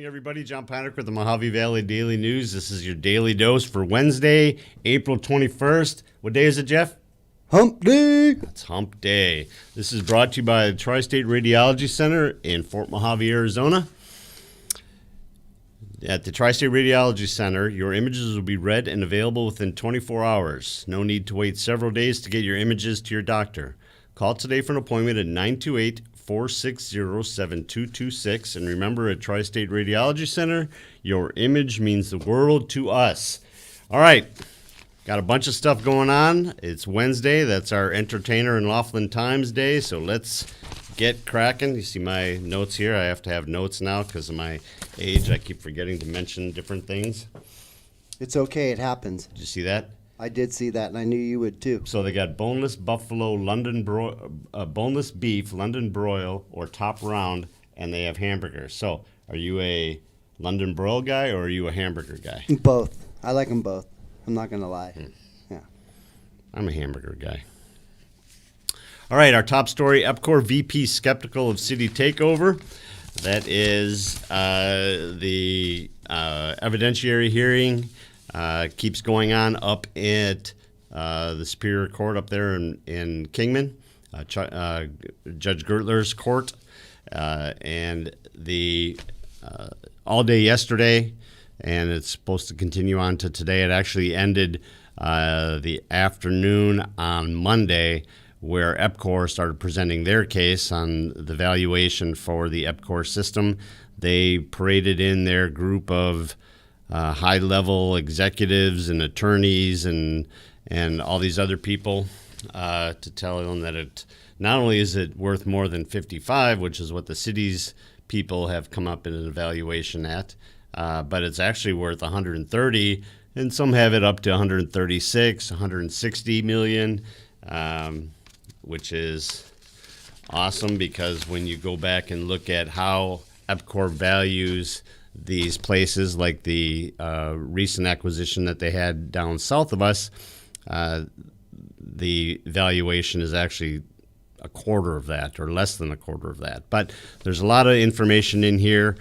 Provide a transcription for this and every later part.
Morning, everybody. John Patrick with the Mojave Valley Daily News. This is your daily dose for Wednesday, April 21st. What day is it, Jeff? Hump Day. It's Hump Day. This is brought to you by the Tri-State Radiology Center in Fort Mojave, Arizona. At the Tri-State Radiology Center, your images will be read and available within 24 hours. No need to wait several days to get your images to your doctor. Call today for an appointment at 928-460-7226. And remember, at Tri-State Radiology Center, your image means the world to us. All right. Got a bunch of stuff going on. It's Wednesday. That's our Entertainer in Laughlin Times Day. So let's get cracking. You see my notes here. I have to have notes now because of my age. I keep forgetting to mention different things. It's okay. It happens. Did you see that? I did see that, and I knew you would too. So they got boneless buffalo, boneless beef, London broil, or top round, and they have hamburgers. So are you a London broil guy or are you a hamburger guy? Both. I like them both. I'm not going to lie. Yeah. I'm a hamburger guy. All right, our top story, EPCOR VP skeptical of city takeover. That is the evidentiary hearing keeps going on up at the Superior Court up there in Kingman, Judge Gertler's court. And the all day yesterday, and it's supposed to continue on to today. It actually ended the afternoon on Monday, where EPCOR started presenting their case on the valuation for the EPCOR system. They paraded in their group of high-level executives and attorneys and all these other people to tell them that it not only is it worth more than 55, which is what the city's people have come up in an evaluation at, but it's actually worth 130, and some have it up to 136, 160 million, which is awesome because when you go back and look at how EPCOR values these places, like the recent acquisition that they had down south of us, the valuation is actually a quarter of that or less than a quarter of that. But there's a lot of information in here,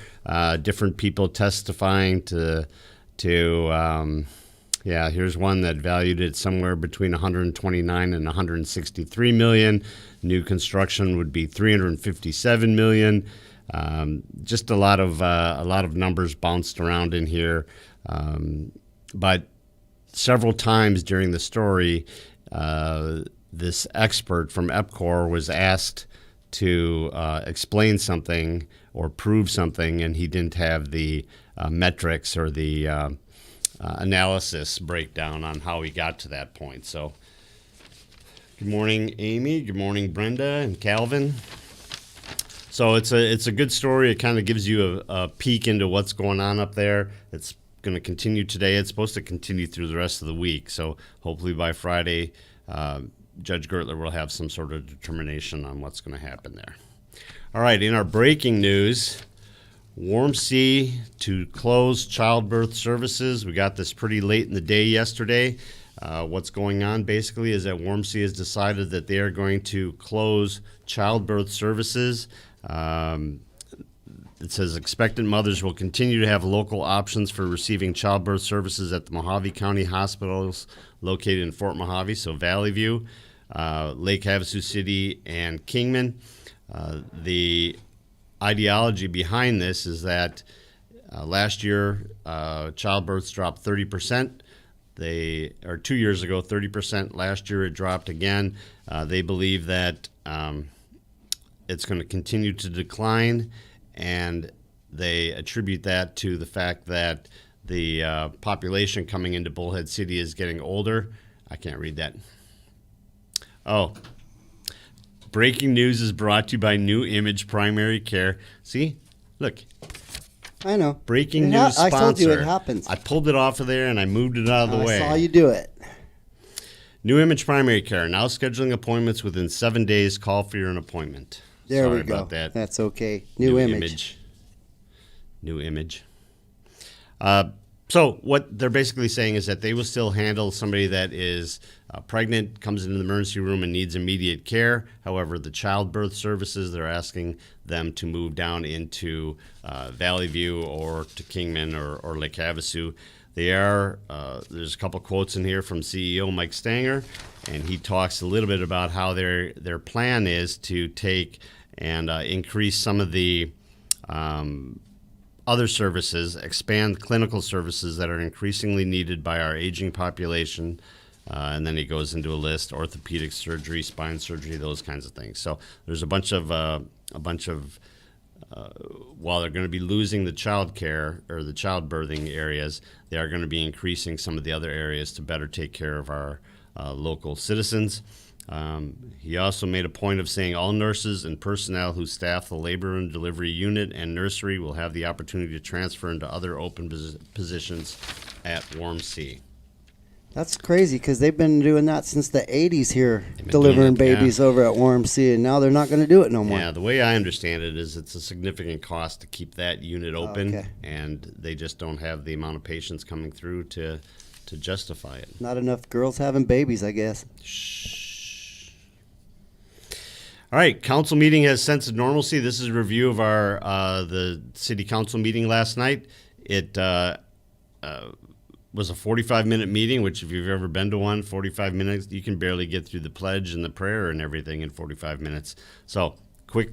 different people testifying to here's one that valued it somewhere between 129 and 163 million. New construction would be 357 million. Just a lot of numbers bounced around in here, but several times during the story, this expert from EPCOR was asked to explain something or prove something, and he didn't have the metrics or the analysis breakdown on how he got to that point. So, good morning, Amy. Good morning, Brenda and Calvin. So it's a good story. It kind of gives you a peek into what's going on up there. It's going to continue today. It's supposed to continue through the rest of the week. So hopefully by Friday, Judge Gertler will have some sort of determination on what's going to happen there. All right, in our breaking news, Warm Sea to close childbirth services. We got this pretty late in the day yesterday. What's going on basically is that Warm Sea has decided that they are going to close childbirth services. It says expectant mothers will continue to have local options for receiving childbirth services at the Mojave County hospitals located in Fort Mojave, so Valley View, Lake Havasu City, and Kingman. The ideology behind this is that last year childbirths dropped 30%. 2 years ago, 30%. Last year it dropped again. They believe that it's going to continue to decline, and they attribute that to the fact that the population coming into Bullhead City is getting older. I can't read that. Oh. Breaking news is brought to you by New Image Primary Care. See? Look. I know. Breaking news sponsor. I told you it happens. I pulled it off of there and I moved it out of the way. I saw you do it. New Image Primary Care. Now scheduling appointments within 7 days. Call for your appointment. There Sorry we go. about that. That's okay. New image. New Image. So what they're basically saying is that they will still handle somebody that is pregnant, comes into the emergency room and needs immediate care. However, the childbirth services, they're asking them to move down into Valley View or to Kingman or Lake Havasu. They are, there's a couple quotes in here from CEO Mike Stanger, and he talks a little bit about how their plan is to take and increase some of the other services, expand clinical services that are increasingly needed by our aging population. And then he goes into a list: orthopedic surgery, spine surgery, those kinds of things. So there's a bunch of while they're going to be losing the child care or the childbirthing areas, they are going to be increasing some of the other areas to better take care of our local citizens. He also made a point of saying all nurses and personnel who staff the labor and delivery unit and nursery will have the opportunity to transfer into other open positions at Warm Sea. That's crazy because they've been doing that since the 80s here, been delivering doing it, babies over at Warm Sea, and now they're not going to do it no more. Yeah, the way I understand it is it's a significant cost to keep that unit open, okay. and they just don't have the amount of patients coming through to justify it. Not enough girls having babies, I guess. All right, council meeting has sense of normalcy. This is a review of our the city council meeting last night. It was a 45-minute meeting, which if you've ever been to one, 45 minutes, you can barely get through the pledge and the prayer and everything in 45 minutes. So quick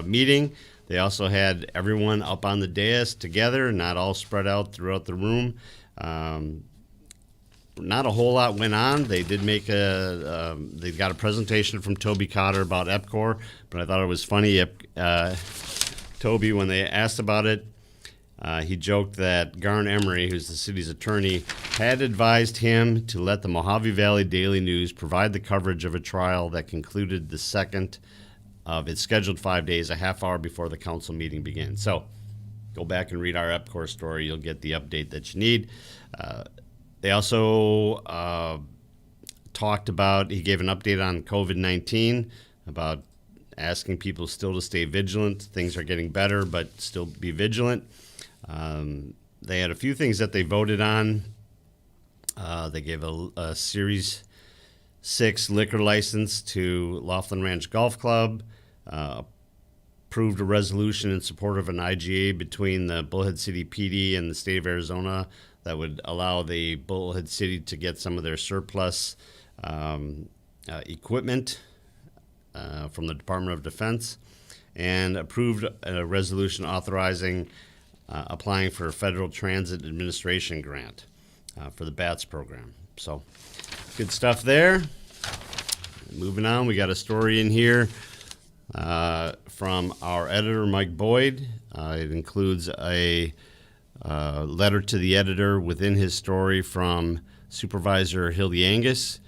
meeting. They also had everyone up on the dais together, not all spread out throughout the room. Not a whole lot went on. They did make they got a presentation from Toby Cotter about EPCOR, but I thought it was funny. Toby, when they asked about it, he joked that Garn Emery, who's the city's attorney, had advised him to let the Mojave Valley Daily News provide the coverage of a trial that concluded the second of its scheduled 5 days, a half hour before the council meeting begins. So go back and read our EPCOR story. You'll get the update that you need. They also talked about, he gave an update on COVID-19, about asking people still to stay vigilant. Things are getting better, but still be vigilant. They had a few things that they voted on. They gave a Series 6 liquor license to Laughlin Ranch Golf Club, approved a resolution in support of an IGA between the Bullhead City PD and the state of Arizona that would allow the Bullhead City to get some of their surplus equipment from the Department of Defense, and approved a resolution authorizing applying for a Federal Transit Administration grant for the BATS program. So good stuff there. Moving on, we got a story in here from our editor, Mike Boyd. It includes a letter to the editor within his story from Supervisor Hildy Angus,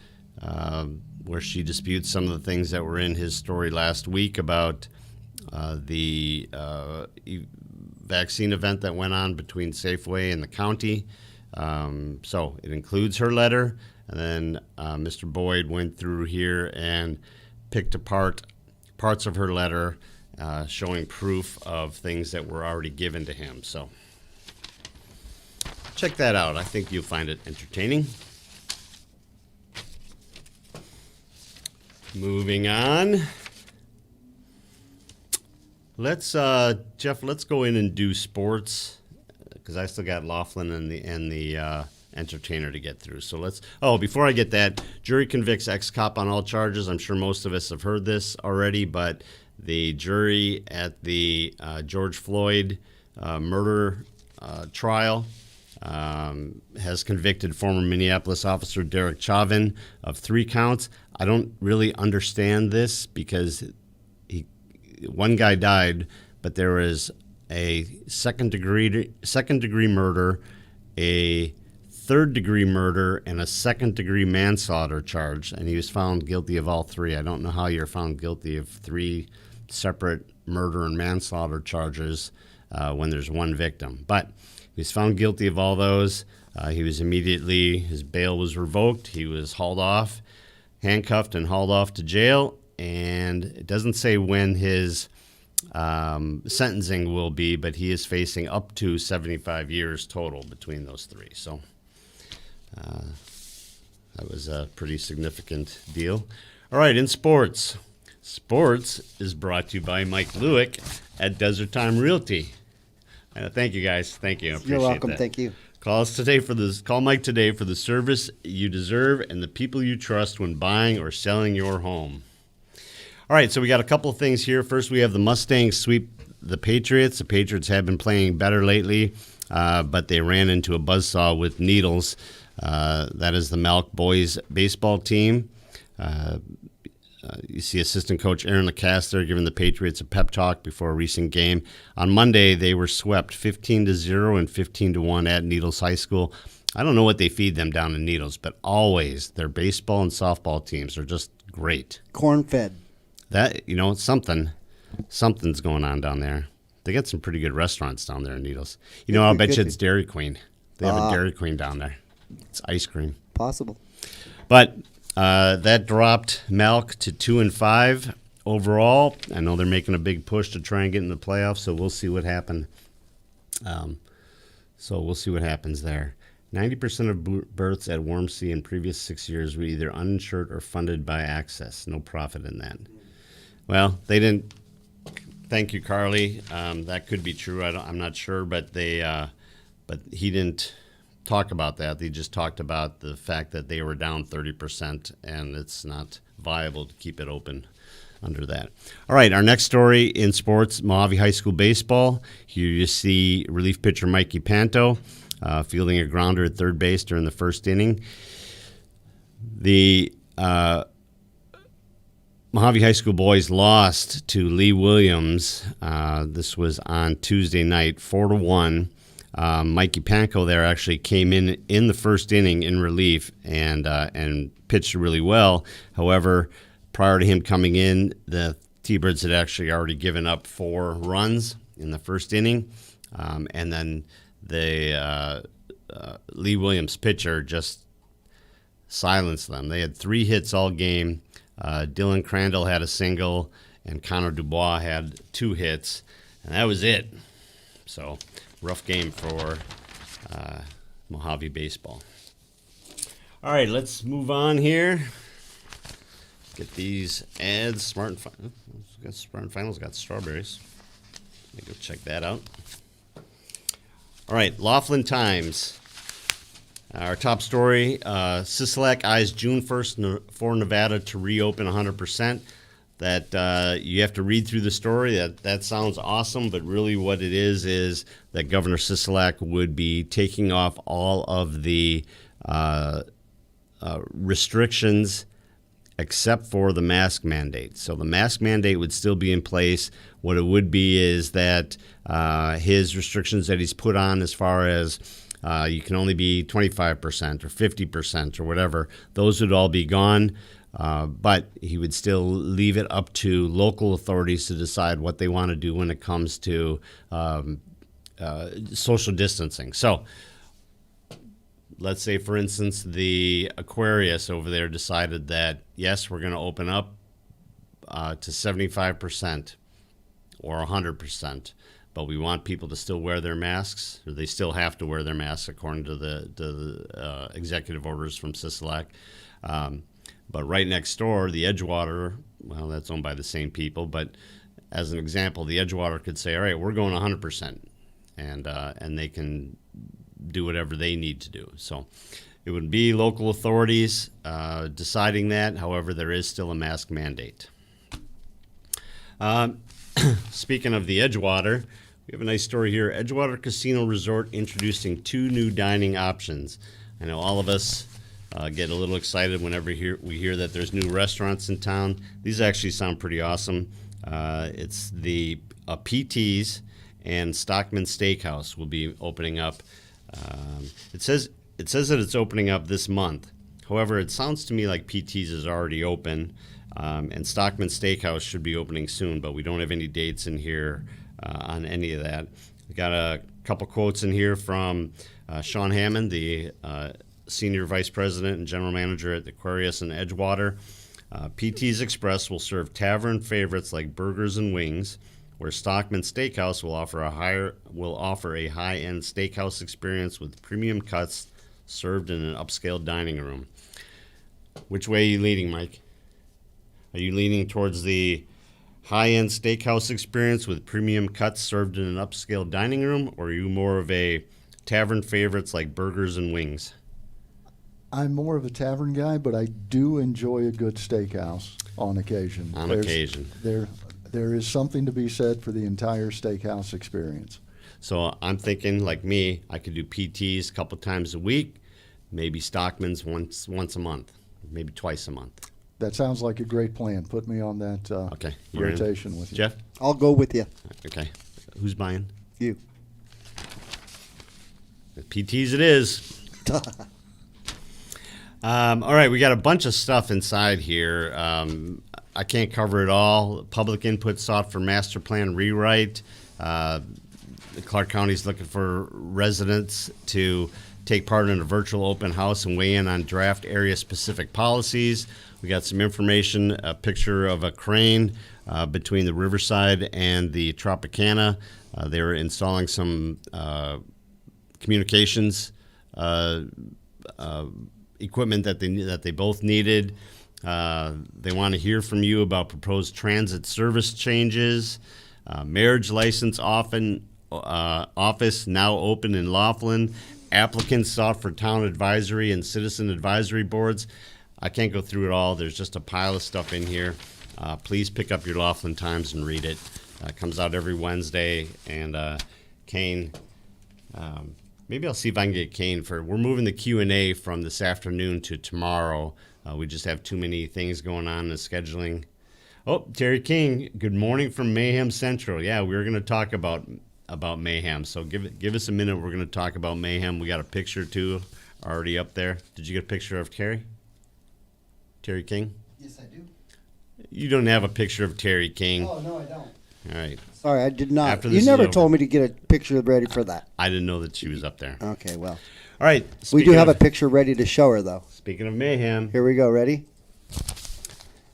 where she disputes some of the things that were in his story last week about the vaccine event that went on between Safeway and the county. So it includes her letter, and then Mr. Boyd went through here and picked apart parts of her letter showing proof of things that were already given to him. So check that out. I think you'll find it entertaining. Moving on. Let's Jeff, let's go in and do sports, because I still got Laughlin and the entertainer to get through. So before I get that, jury convicts ex-cop on all charges. I'm sure most of us have heard this already, but the jury at the George Floyd murder trial has convicted former Minneapolis officer Derek Chauvin of 3 counts. I don't really understand this, because one guy died, but there was a second degree murder, a third-degree murder, and a second-degree manslaughter charge, and he was found guilty of all 3. I don't know how you're found guilty of 3 separate murder and manslaughter charges when there's one victim. But he was found guilty of all those. His bail was revoked. He was hauled off, handcuffed, and hauled off to jail. And it doesn't say when his sentencing will be, but he is facing up to 75 years total between those three. So that was a pretty significant deal. All right, in sports. Sports is brought to you by Mike Lewick at Desert Time Realty. Thank you, guys. Thank you. I appreciate You're welcome. that. Thank you. Call Mike today for the service you deserve and the people you trust when buying or selling your home. All right, so we got a couple of things here. First, we have the Mustangs sweep the Patriots. The Patriots have been playing better lately, but they ran into a buzzsaw with Needles. That is the Malk boys baseball team. You see assistant coach Aaron LeCaster giving the Patriots a pep talk before a recent game. On Monday, they were swept 15-0 and 15-1 at Needles High School. I don't know what they feed them down in Needles, but always their baseball and softball teams are just great. Corn-fed. That, something's going on down there. They got some pretty good restaurants down there in Needles. I'll bet you it's Dairy Queen. They have a Dairy Queen down there. It's ice cream. Possible. But that dropped Malk to 2-5 overall. I know they're making a big push to try and get in the playoffs, so we'll see what happens. There. 90% of births at Wormsea in previous 6 years were either uninsured or funded by Access. No profit in that. Well, they didn't. Thank you, Carly. That could be true. I'm not sure, but but he didn't talk about that. They just talked about the fact that they were down 30%, and it's not viable to keep it open under that. All right, our next story in sports, Mojave High School baseball. Here you see relief pitcher Mikey Panto fielding a grounder at third base during the first inning. The Mojave High School boys lost to Lee Williams. This was on Tuesday night, 4-1. Mikey Panko there actually came in the first inning in relief and pitched really well. However, prior to him coming in, the T-Birds had actually already given up 4 runs in the first inning, and then the Lee Williams pitcher just silenced them. They had 3 hits all game. Dylan Crandall had a single, and Connor Dubois had 2 hits, and that was it. So, rough game for Mojave baseball. All right, let's move on here. Get these ads. Smart and Final's got strawberries. Let me go check that out. All right, Laughlin Times. Our top story, Sisolak eyes June 1st for Nevada to reopen 100%. That you have to read through the story. That sounds awesome, but really what it is that Governor Sisolak would be taking off all of the restrictions except for the mask mandate. So the mask mandate would still be in place. What it would be is that his restrictions that he's put on as far as you can only be 25% or 50% or whatever, those would all be gone. But he would still leave it up to local authorities to decide what they want to do when it comes to social distancing. So let's say, for instance, the Aquarius over there decided that, yes, we're going to open up to 75% or 100%, but we want people to still wear their masks, or they still have to wear their masks according to the executive orders from Sisolak. But right next door, the Edgewater, well, that's owned by the same people, but as an example, the Edgewater could say, all right, we're going 100%, and they can do whatever they need to do. So it would be local authorities deciding that. However, there is still a mask mandate. Speaking of the Edgewater, we have a nice story here. Edgewater Casino Resort introducing 2 new dining options. I know all of us get a little excited whenever we hear that there's new restaurants in town. These actually sound pretty awesome. It's the PT's and Stockman Steakhouse will be opening up. It says that it's opening up this month. However, it sounds to me like PT's is already open, and Stockman Steakhouse should be opening soon, but we don't have any dates in here on any of that. We got a couple quotes in here from Sean Hammond, the Senior Vice President and General Manager at Aquarius and Edgewater. PT's Express will serve tavern favorites like burgers and wings, where Stockman Steakhouse will offer a high-end steakhouse experience with premium cuts served in an upscale dining room. Which way are you leaning, Mike? Are you leaning towards the high-end steakhouse experience with premium cuts served in an upscale dining room, or are you more of a tavern favorites like burgers and wings? I'm more of a tavern guy, but I do enjoy a good steakhouse on occasion. On occasion. There is something to be said for the entire steakhouse experience. So I'm thinking, like me, I could do PTs a couple times a week, maybe Stockman's once a month, maybe twice a month. That sounds like a great plan. Put me on that Okay, you're in. rotation with you. Jeff? I'll go with you. Okay. Who's buying? You. PTs it is. All right, we got a bunch of stuff inside here. I can't cover it all. Public input sought for master plan rewrite. Clark County's looking for residents to take part in a virtual open house and weigh in on draft area-specific policies. We got some information, a picture of a crane between the Riverside and the Tropicana. They were installing some communications equipment that they both needed. They want to hear from you about proposed transit service changes. Marriage license office now open in Laughlin. Applicants sought for town advisory and citizen advisory boards. I can't go through it all. There's just a pile of stuff in here. Please pick up your Laughlin Times and read it. It comes out every Wednesday. And Kane, maybe I'll see if I can get Kane we're moving the Q&A from this afternoon to tomorrow. We just have too many things going on in the scheduling. Oh, Terry King, good morning from Mayhem Central. Yeah, we were going to talk about Mayhem, so give us a minute. We're going to talk about Mayhem. We got a picture, too, already up there. Did you get a picture of Terry King? Yes, I do. You don't have a picture of Terry King. Oh, no, I don't. All right. Sorry, I did not. After this You is never over. told me to get a picture ready for that. I didn't know that she was up there. Okay, well. All right. We do have a picture ready to show her, though. Speaking of Mayhem, Here we go. Ready?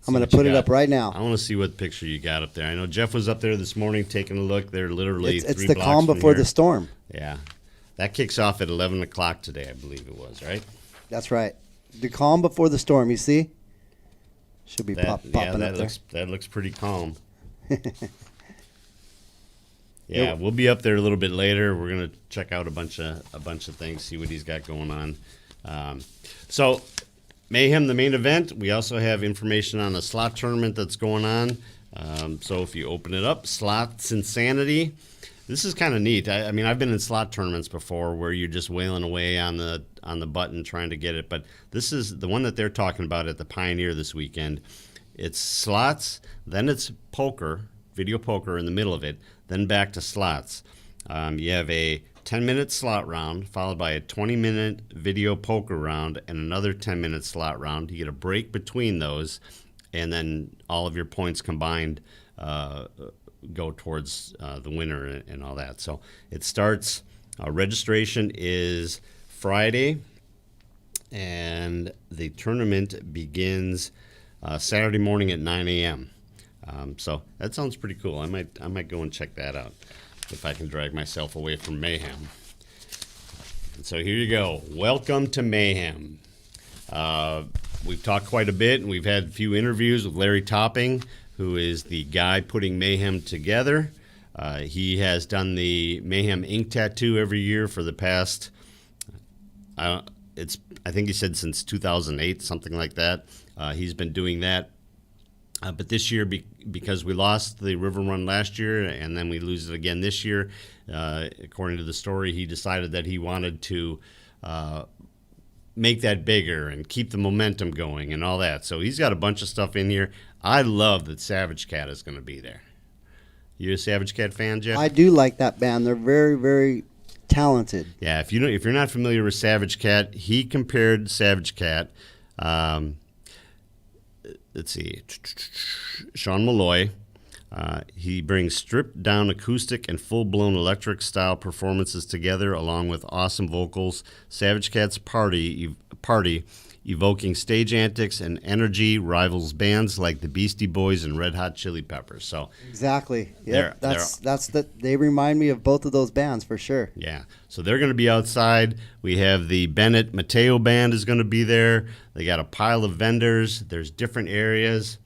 I'm going what to you put it got. up right I now. want to see what picture you got up there. I know Jeff was up there this morning taking a look. They're literally It's three the blocks calm from before here. the storm. Yeah. That kicks off at 11 o'clock today, I believe it was, right? That's right. The calm before the storm, you see? Should be popping that up there. that looks pretty calm. Yeah, we'll be up there a little bit later. We're gonna check out a bunch of things, see what he's got going on. So, Mayhem, the main event. We also have information on a slot tournament that's going on. So if you open it up, Slots Insanity. This is kind of neat. I mean, I've been in slot tournaments before where you're just wailing away on the button trying to get it, but this is the one that they're talking about at the Pioneer this weekend. It's slots, then it's poker, video poker in the middle of it, then back to slots. You have a 10-minute slot round followed by a 20-minute video poker round and another 10-minute slot round. You get a break between those, and then all of your points combined go towards the winner and all that. So it starts, registration is Friday, and the tournament begins Saturday morning at 9 a.m. So that sounds pretty cool. I might go and check that out if I can drag myself away from Mayhem. And so here you go. Welcome to Mayhem. We've talked quite a bit, and we've had a few interviews with Larry Topping, who is the guy putting Mayhem together. He has done the Mayhem ink tattoo every year for the past, I think he said since 2008, something like that. He's been doing that. But this year, because we lost the River Run last year and then we lose it again this year, according to the story, he decided that he wanted to make that bigger and keep the momentum going and all that. So he's got a bunch of stuff in here. I love that Savage Cat is going to be there. You a Savage Cat fan, Jeff? I do like that band. They're very, very talented. Yeah, if you're not familiar with Savage Cat, he compared Savage Cat. Let's see, Sean Malloy. He brings stripped-down acoustic and full-blown electric-style performances together, along with awesome vocals. Savage Cat's party evoking stage antics and energy rivals bands like the Beastie Boys and Red Hot Chili Peppers. So Exactly. They're- Yep. They remind me of both of those bands for sure. yeah, so they're going to be outside. We have the Bennett Mateo Band is going to be there. They got a pile of vendors. There's different areas.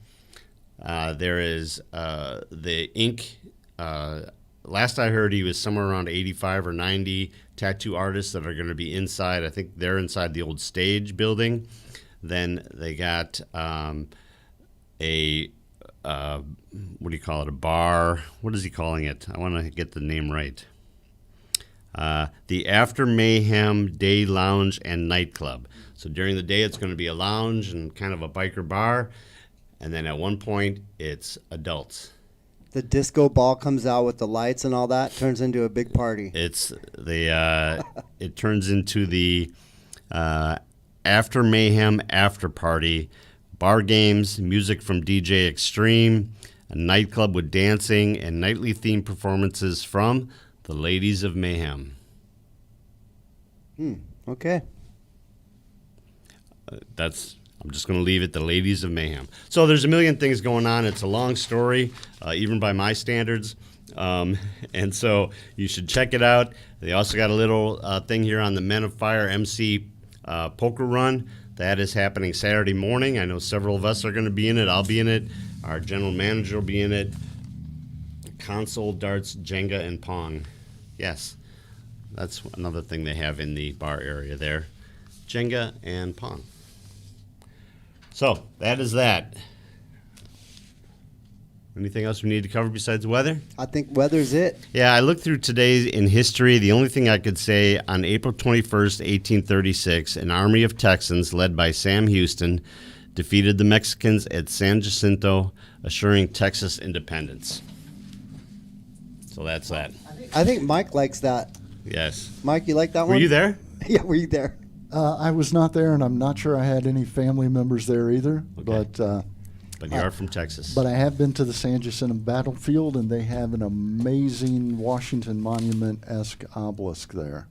There is the ink. Last I heard, he was somewhere around 85 or 90 tattoo artists that are going to be inside. I think they're inside the old stage building. Then they got what do you call it? A bar. What is he calling it? I want to get the name right. The After Mayhem Day Lounge and Nightclub. So during the day, it's going to be a lounge and kind of a biker bar. And then at one point, it's adults. The disco ball comes out with the lights and all that, turns into a big party. It's the it turns into the After Mayhem After Party, bar games, music from DJ Extreme, a nightclub with dancing, and nightly themed performances from the Ladies of Mayhem. Okay. I'm just going to leave it the Ladies of Mayhem. So there's a million things going on. It's a long story, even by my standards. And so you should check it out. They also got a little thing here on the Men of Fire MC poker run. That is happening Saturday morning. I know several of us are going to be in it. I'll be in it. Our general manager will be in it. Console, darts, Jenga, and Pong. Yes, that's another thing they have in the bar area there. Jenga and Pong. So that is that. Anything else we need to cover besides weather? I think weather's it. Yeah, I looked through today in history. The only thing I could say, on April 21st, 1836, an army of Texans led by Sam Houston defeated the Mexicans at San Jacinto, assuring Texas independence. So that's that. I think Mike likes that. Yes. Mike, you like that Were one? you there? Yeah, were you there? I was not there, and I'm not sure I had any family members there either. Okay. But But you are from Texas. I have been to the San Jacinto battlefield, and they have an amazing Washington Monument-esque obelisk there.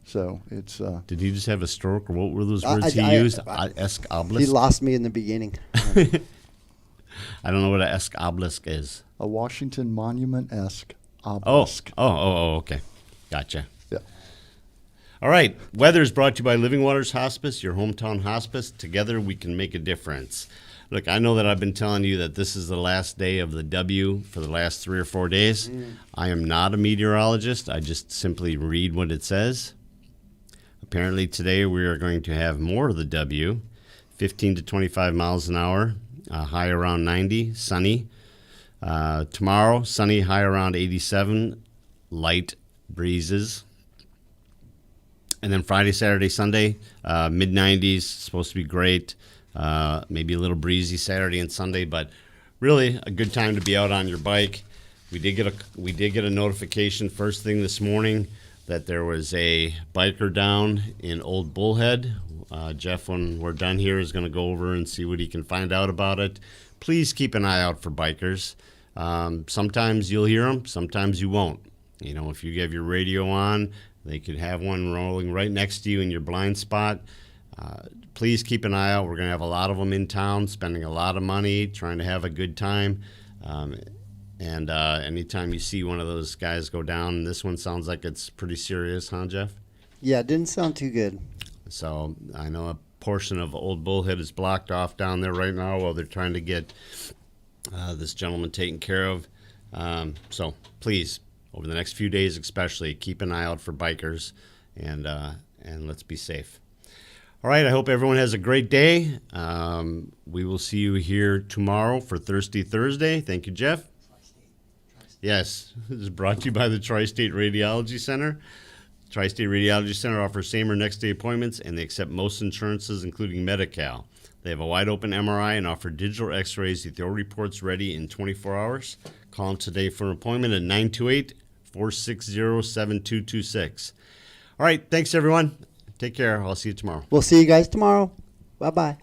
So it's Did he just have a stroke, or what were those I- words he I- used? I- Esque He obelisk? lost me in the beginning. I don't know what an esque obelisk is. a Washington Monument-esque Oh, obelisk. okay. Gotcha. Yeah. All right. Weather is brought to you by Living Waters Hospice, your hometown hospice. Together we can make a difference. Look, I know that I've been telling you that this is the last day of the W for the last 3 or 4 days. I am not a meteorologist. I just simply read what it says. Apparently today we are going to have more of the W, 15 to 25 miles an hour, high around 90, sunny. Tomorrow, sunny, high around 87, light breezes. And then Friday, Saturday, Sunday, mid-90s, supposed to be great. Maybe a little breezy Saturday and Sunday, but really a good time to be out on your bike. We did get a notification first thing this morning that there was a biker down in Old Bullhead. Jeff, when we're done here, is going to go over and see what he can find out about it. Please keep an eye out for bikers. Sometimes you'll hear them, sometimes you won't. You know, if you have your radio on, they could have one rolling right next to you in your blind spot. Please keep an eye out. We're going to have a lot of them in town, spending a lot of money, trying to have a good time. And anytime you see one of those guys go down, and this one sounds like it's pretty serious, huh, Jeff? Yeah, it didn't sound too good. So I know a portion of Old Bullhead is blocked off down there right now while they're trying to get this gentleman taken care of. So please, over the next few days especially, keep an eye out for bikers, and let's be safe. All right, I hope everyone has a great day. We will see you here tomorrow for Thirsty Thursday. Thank you, Jeff. Yes, this is brought to you by the Tri-State Radiology Center. Tri-State Radiology Center offers same or next day appointments, and they accept most insurances, including Medi-Cal. They have a wide-open MRI and offer digital x-rays with your reports ready in 24 hours. Call them today for an appointment at 928-460-7226. All right, thanks, everyone. Take care. I'll see you tomorrow. We'll see you guys tomorrow. Bye-bye.